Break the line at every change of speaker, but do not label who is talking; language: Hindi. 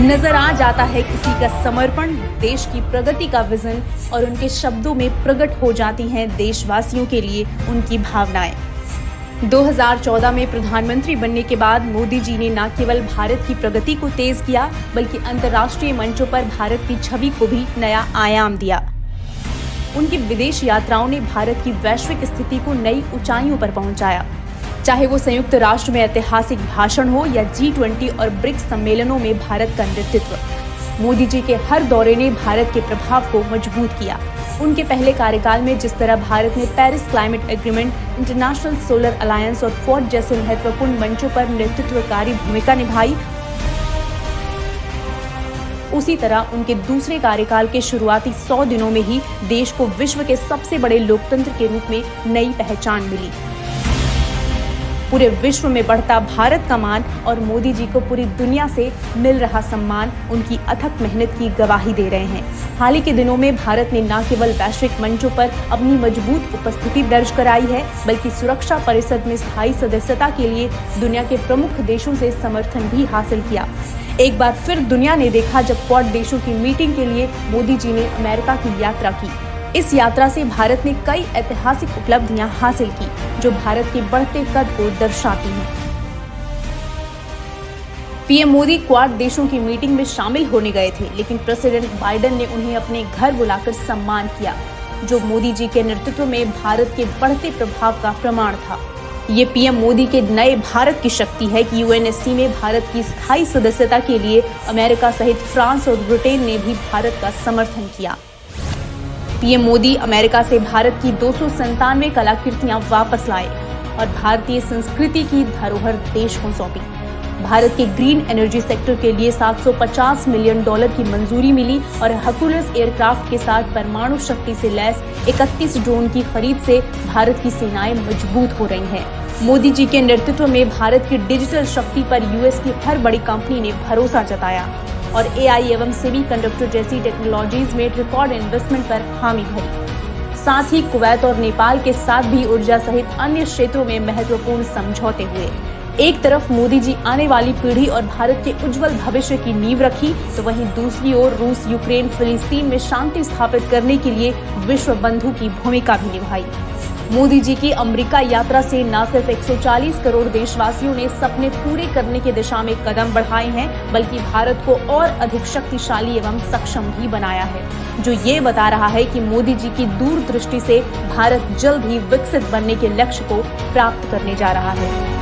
नजर आ जाता है किसी का समर्पण, देश की प्रगति का विजन और उनके शब्दों में प्रकट हो जाती हैं देशवासियों के लिए उनकी भावनाएं। 2014 में प्रधानमंत्री बनने के बाद मोदी जी ने न केवल भारत की प्रगति को तेज किया, बल्कि अंतर्राष्ट्रीय मंचों पर भारत की छवि को भी नया आयाम दिया। उनकी विदेश यात्राओं ने भारत की वैश्विक स्थिति को नई ऊंचाइयों पर पहुंचाया। चाहे वो संयुक्त राष्ट्र में ऐतिहासिक भाषण हो या G20 और ब्रिक्स सम्मेलनों में भारत का नेतृत्व, मोदी जी के हर दौरे ने भारत के प्रभाव को मजबूत किया। उनके पहले कार्यकाल में जिस तरह भारत ने Paris climate agreement, international solar alliance और क्वाड जैसे महत्वपूर्ण मंचों पर नेतृत्वकारी भूमिका निभाई, उसी तरह उनके दूसरे कार्यकाल के शुरुआती 100 दिनों में ही देश को विश्व के सबसे बड़े लोकतंत्र के रूप में नई पहचान मिली। पूरे विश्व में बढ़ता भारत का मान और मोदी जी को पूरी दुनिया से मिल रहा सम्मान उनकी अथक मेहनत की गवाही दे रहे हैं। हाल ही के दिनों में भारत ने न केवल वैश्विक मंचों पर अपनी मजबूत उपस्थिति दर्ज कराई है, बल्कि सुरक्षा परिषद में स्थायी सदस्यता के लिए दुनिया के प्रमुख देशों से समर्थन भी हासिल किया। एक बार फिर दुनिया ने देखा जब क्वाड देशों की मीटिंग के लिए मोदी जी ने अमेरिका की यात्रा की। इस यात्रा से भारत ने कई ऐतिहासिक उपलब्धियां हासिल की, जो भारत के बढ़ते कद को दर्शाती हैं। पीएम मोदी क्वाड देशों की मीटिंग में शामिल होने गए थे, लेकिन प्रेसिडेंट बाइडेन ने उन्हें अपने घर बुलाकर सम्मान किया, जो मोदी जी के नेतृत्व में भारत के बढ़ते प्रभाव का प्रमाण था। ये पीएम मोदी के नए भारत की शक्ति है कि यूएनएससी में भारत की स्थायी सदस्यता के लिए अमेरिका सहित फ्रांस और ब्रिटेन ने भी भारत का समर्थन किया। पीएम मोदी अमेरिका से भारत की 297 कलाकृतियां वापस लाए और भारतीय संस्कृति की धरोहर देश को सौंपी। भारत के ग्रीन एनर्जी सेक्टर के लिए $750 मिलियन की मंजूरी मिली और हर्कुलस एयरक्राफ्ट के साथ परमाणु शक्ति से लैस 31 ड्रोन की खरीद से भारत की सेनाएं मजबूत हो रही हैं। मोदी जी के नेतृत्व में भारत की डिजिटल शक्ति पर यूएस की हर बड़ी कंपनी ने भरोसा जताया और AI एवं सेमीकंडक्टर जैसी टेक्नोलॉजीज में रिकॉर्ड इन्वेस्टमेंट पर हामी भरी। साथ ही कुवैत और नेपाल के साथ भी ऊर्जा सहित अन्य क्षेत्रों में महत्वपूर्ण समझौते हुए। एक तरफ मोदी जी आने वाली पीढ़ी और भारत के उज्जवल भविष्य की नींव रखी, तो वहीं दूसरी ओर रूस, यूक्रेन, फिलिस्तीन में शांति स्थापित करने के लिए विश्व बंधु की भूमिका भी निभाई। मोदी जी की अमेरिका यात्रा से न सिर्फ 140 करोड़ देशवासियों ने सपने पूरे करने की दिशा में कदम बढ़ाए हैं, बल्कि भारत को और अधिक शक्तिशाली एवं सक्षम भी बनाया है, जो ये बता रहा है कि मोदी जी की दूरदृष्टि से भारत जल्द ही विकसित बनने के लक्ष्य को प्राप्त करने जा रहा है।